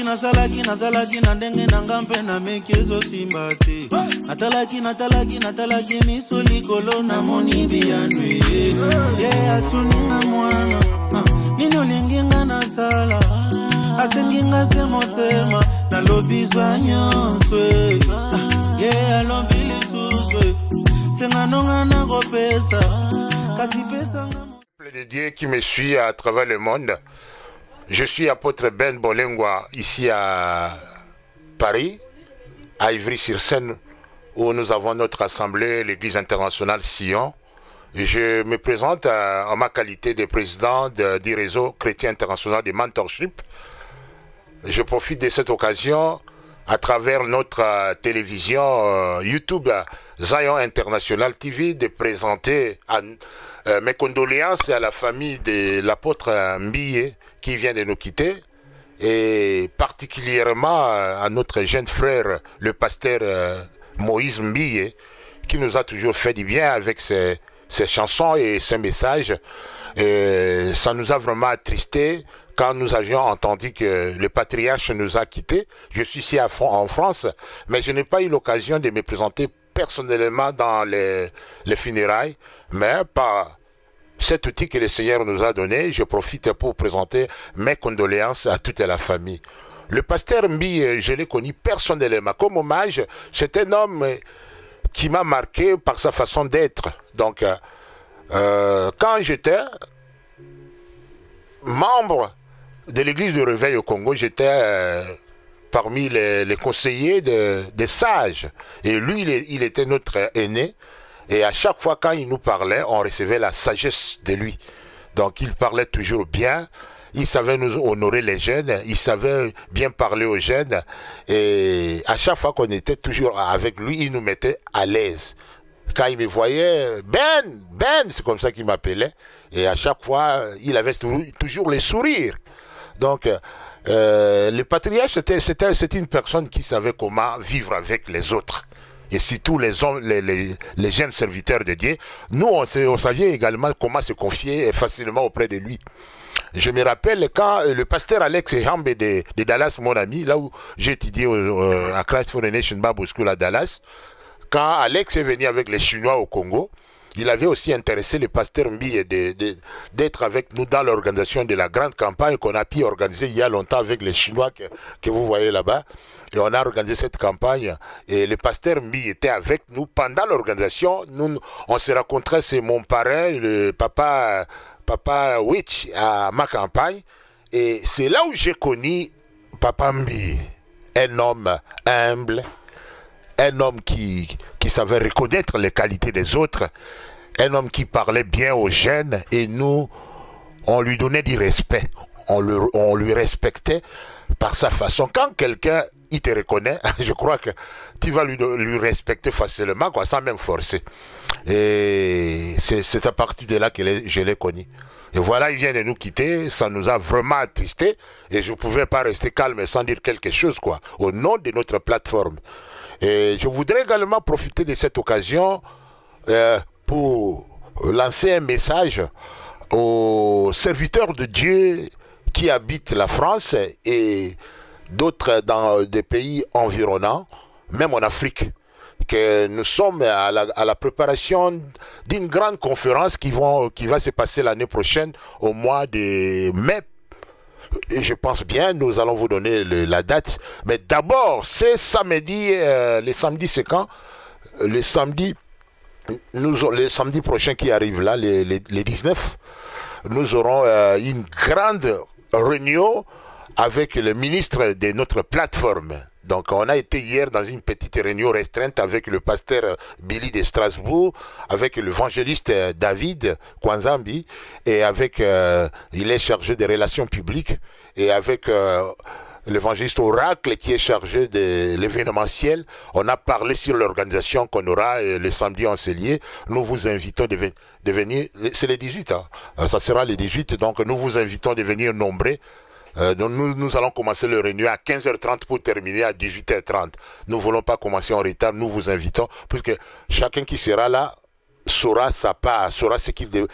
Nasalaki na ndenge nanga mpe na meki ezosimba te. Natalaki miso likolo na moni biyanwe. Ye atuninga mwana nini olingi nga nasala. Asengi nga se motema nalobi zwa nyonso. Ye alobi lisusu senga nonga na kopesa kasi pesa nga. De Dieu qui me suit à travers le monde. Je suis apôtre Ben Bolengwa ici à Paris, à Ivry-sur-Seine, où nous avons notre assemblée, l'Église internationale Sion. Je me présente en ma qualité de président du réseau chrétien international de mentorship. Je profite de cette occasion à travers notre télévision YouTube Zion International TV de présenter mes condoléances à la famille de l'apôtre Mbiye qui vient de nous quitter et particulièrement à notre jeune frère, le pasteur Moïse Mbiye, qui nous a toujours fait du bien avec ses chansons et ses messages. Et ça nous a vraiment attristés quand nous avions entendu que le patriarche nous a quittés. Je suis ici en France, mais je n'ai pas eu l'occasion de me présenter personnellement dans les funérailles, mais par cet outil que le Seigneur nous a donné, je profite pour présenter mes condoléances à toute la famille. Le pasteur Mbi, je l'ai connu personnellement. Comme hommage, c'est un homme qui m'a marqué par sa façon d'être. Donc, quand j'étais membre de l'église de Réveil au Congo, j'étais parmi les conseillers des sages. Et lui, il était notre aîné. Et à chaque fois, quand il nous parlait, on recevait la sagesse de lui. Donc, il parlait toujours bien. Il savait nous honorer les jeunes. Il savait bien parler aux jeunes. Et à chaque fois qu'on était toujours avec lui, il nous mettait à l'aise. Quand il me voyait, Ben, c'est comme ça qu'il m'appelait. Et à chaque fois, il avait toujours les sourires. Donc, le patriarche, c'était une personne qui savait comment vivre avec les autres. Et surtout les hommes, les jeunes serviteurs de Dieu. Nous, on savait également comment se confier facilement auprès de lui. Je me rappelle quand le pasteur Alex Hambe de Dallas, mon ami, là où j'ai étudié à Christ for the Nation Bible School à Dallas, quand Alex est venu avec les Chinois au Congo, il avait aussi intéressé le pasteur Mbi d'être avec nous dans l'organisation de la grande campagne qu'on a pu organiser il y a longtemps avec les Chinois que vous voyez là-bas. Et on a organisé cette campagne et le pasteur Mbi était avec nous pendant l'organisation. On s'est rencontrés, c'est mon parrain, le papa Witch à ma campagne. Et c'est là où j'ai connu Papa Mbi, un homme humble, un homme qui savait reconnaître les qualités des autres, un homme qui parlait bien aux jeunes et nous, on lui donnait du respect, on lui respectait par sa façon. Quand quelqu'un, il te reconnaît, je crois que tu vas lui respecter facilement, quoi, sans même forcer. Et c'est à partir de là que je l'ai connu. Et voilà, il vient de nous quitter, ça nous a vraiment attristés et je ne pouvais pas rester calme sans dire quelque chose, quoi, au nom de notre plateforme. Et je voudrais également profiter de cette occasion pour lancer un message aux serviteurs de Dieu qui habitent la France et d'autres dans des pays environnants, même en Afrique, que nous sommes à la préparation d'une grande conférence qui va se passer l'année prochaine au mois de mai. Et je pense bien, nous allons vous donner la date. Mais d'abord, c'est samedi, le samedi c'est quand? Le samedi prochain qui arrive là, le 19, nous aurons une grande réunion avec le ministre de notre plateforme. Donc on a été hier dans une petite réunion restreinte avec le pasteur Billy de Strasbourg, avec l'évangéliste David Kwanzambi, et avec, il est chargé des relations publiques, et avec l'évangéliste Oracle qui est chargé de l'événementiel. On a parlé sur l'organisation qu'on aura le samedi en Cellier. Nous vous invitons de venir, c'est le 18, hein, ça sera le 18, donc nous vous invitons de venir nombreux. Donc nous allons commencer le réunion à 15h30 pour terminer à 18h30. Nous ne voulons pas commencer en retard, nous vous invitons, puisque chacun qui sera là saura sa part, saura ce qu'il doit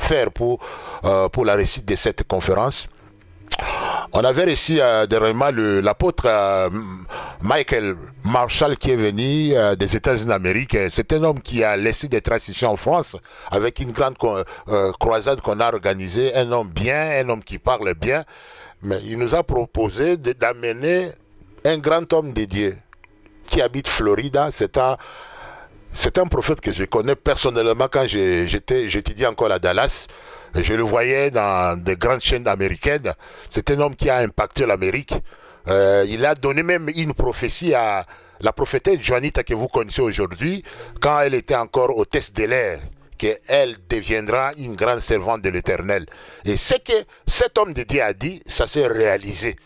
faire pour la réussite de cette conférence. On avait reçu dernièrement l'apôtre Michael Marshall qui est venu des États-Unis d'Amérique. C'est un homme qui a laissé des traces ici en France avec une grande croisade qu'on a organisée. Un homme bien, un homme qui parle bien. Mais il nous a proposé d'amener un grand homme de Dieu qui habite Florida. C'est un prophète que je connais personnellement quand j'étudiais encore à Dallas. Je le voyais dans des grandes chaînes américaines. C'est un homme qui a impacté l'Amérique. Il a donné même une prophétie à la prophétesse Juanita que vous connaissez aujourd'hui, quand elle était encore hôtesse de l'air, qu'elle deviendra une grande servante de l'Éternel. Et ce que cet homme de Dieu a dit, ça s'est réalisé.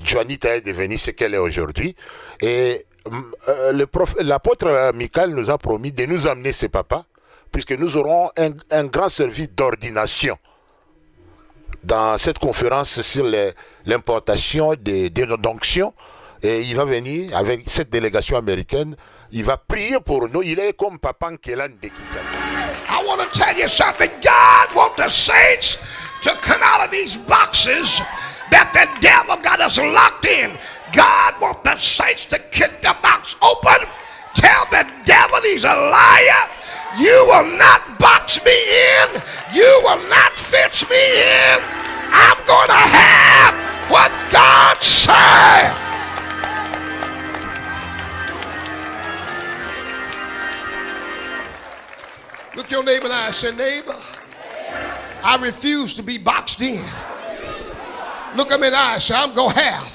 Juanita est devenue ce qu'elle est aujourd'hui. Et l'apôtre Michael nous a promis de nous amener ses papas, puisque nous aurons un grand service d'ordination dans cette conférence sur l'importation des onctions. Et il va venir avec cette délégation américaine. Il va prier pour nous. Il est comme Papa Nkelan de Kinshasa. I want to tell you something. God wants the saints to come out of these boxes that the devil got us locked in. God wants the saints to kick the box open. Tell the devil he's a liar. You will not box me in. You will not fix me in. I'm going to have what God said. Look your neighbor in the eye and say, neighbor, I refuse to be boxed in. Look him in the eye and say, I'm going to have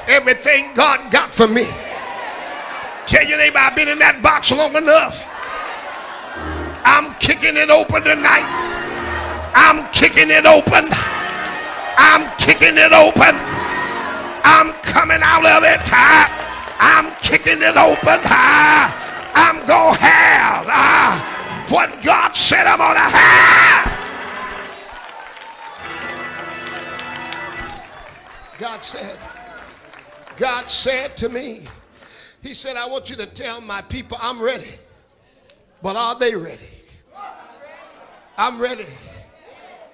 everything God got for me. Tell your neighbor, I've been in that box long enough. I'm kicking it open tonight. I'm kicking it open. I'm kicking it open. I'm coming out of it. I'm kicking it open. I'm going to have what God said I'm going to have. God said to me, he said, I want you to tell my people I'm ready. But are they ready? I'm ready.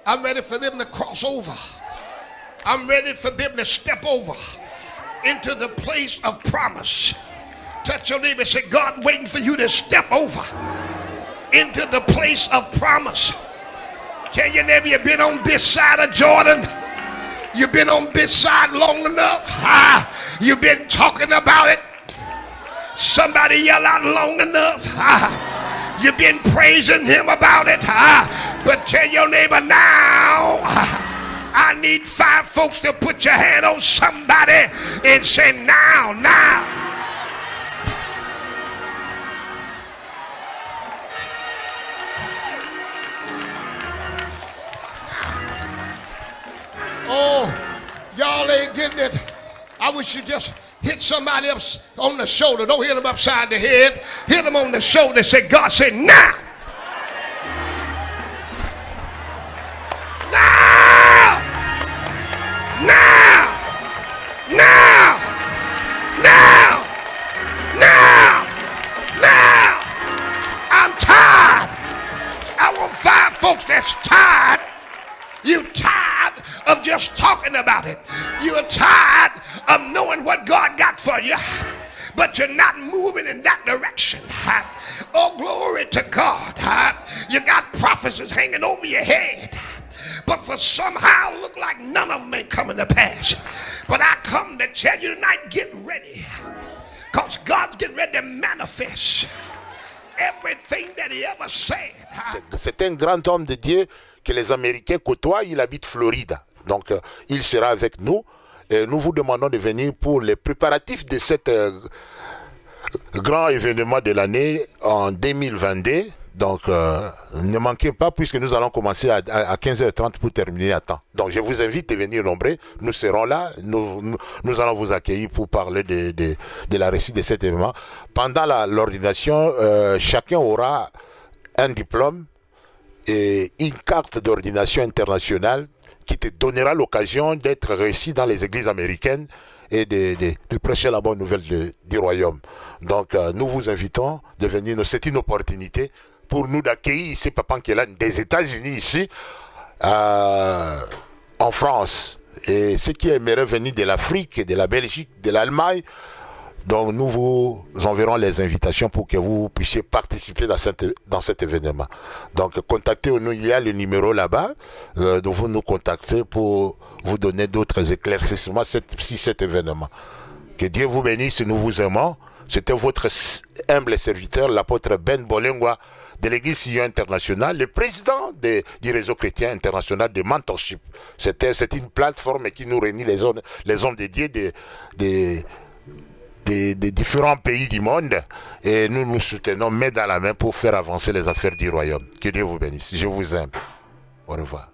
I'm ready for them to cross over. I'm ready for them to step over into the place of promise. Touch your neighbor and say, God waiting for you to step over into the place of promise. Tell your neighbor, you've been on this side of Jordan. You've been on this side long enough. You've been talking about it. Somebody yell out long enough. You've been praising him about it. But tell your neighbor now, I need 5 folks to put your hand on somebody and say now, now. Oh, y'all ain't getting it. I wish you just hit somebody else on the shoulder. Don't hit them upside the head. Hit them on the shoulder and say, God said, now. Now. Now. Now. Now. Now. Now. I'm tired. I want 5 folks that's tired. You tired of just talking about it. You're tired of knowing what God got for you, but you're not moving in that direction. Oh, glory to God. You got prophecies hanging over your head, but for somehow look like none of them ain't coming to pass. But I come to tell you tonight, get ready, because God's getting ready to manifest everything that he ever said. C'est un grand homme de Dieu que les Américains côtoient. Il habite Floride. Donc, il sera avec nous. Et nous vous demandons de venir pour les préparatifs de cet grand événement de l'année en 2022. Donc, ne manquez pas, puisque nous allons commencer à 15h30 pour terminer à temps. Donc, je vous invite à venir nombreux. Nous serons là. Nous allons vous accueillir pour parler de la réussite de cet événement. Pendant l'ordination, chacun aura un diplôme et une carte d'ordination internationale qui te donnera l'occasion d'être reçu dans les églises américaines et de prêcher la bonne nouvelle du royaume. Donc nous vous invitons de venir, c'est une opportunité pour nous d'accueillir ici Papa Nkelane des États-Unis ici, en France. Et ceux qui aimeraient venir de l'Afrique, de la Belgique, de l'Allemagne, donc nous vous enverrons les invitations pour que vous puissiez participer dans cet événement. Donc contactez-nous, il y a le numéro là-bas, donc vous nous contactez pour vous donner d'autres éclaircissements sur cet événement. Que Dieu vous bénisse, nous vous aimons. C'était votre humble serviteur, l'apôtre Ben Bolengwa de l'Église Sion Internationale, le président du réseau chrétien international de mentorship. C'est une plateforme qui nous réunit les hommes de Dieu des différents pays du monde, et nous nous soutenons main dans la main pour faire avancer les affaires du royaume. Que Dieu vous bénisse. Je vous aime. Au revoir.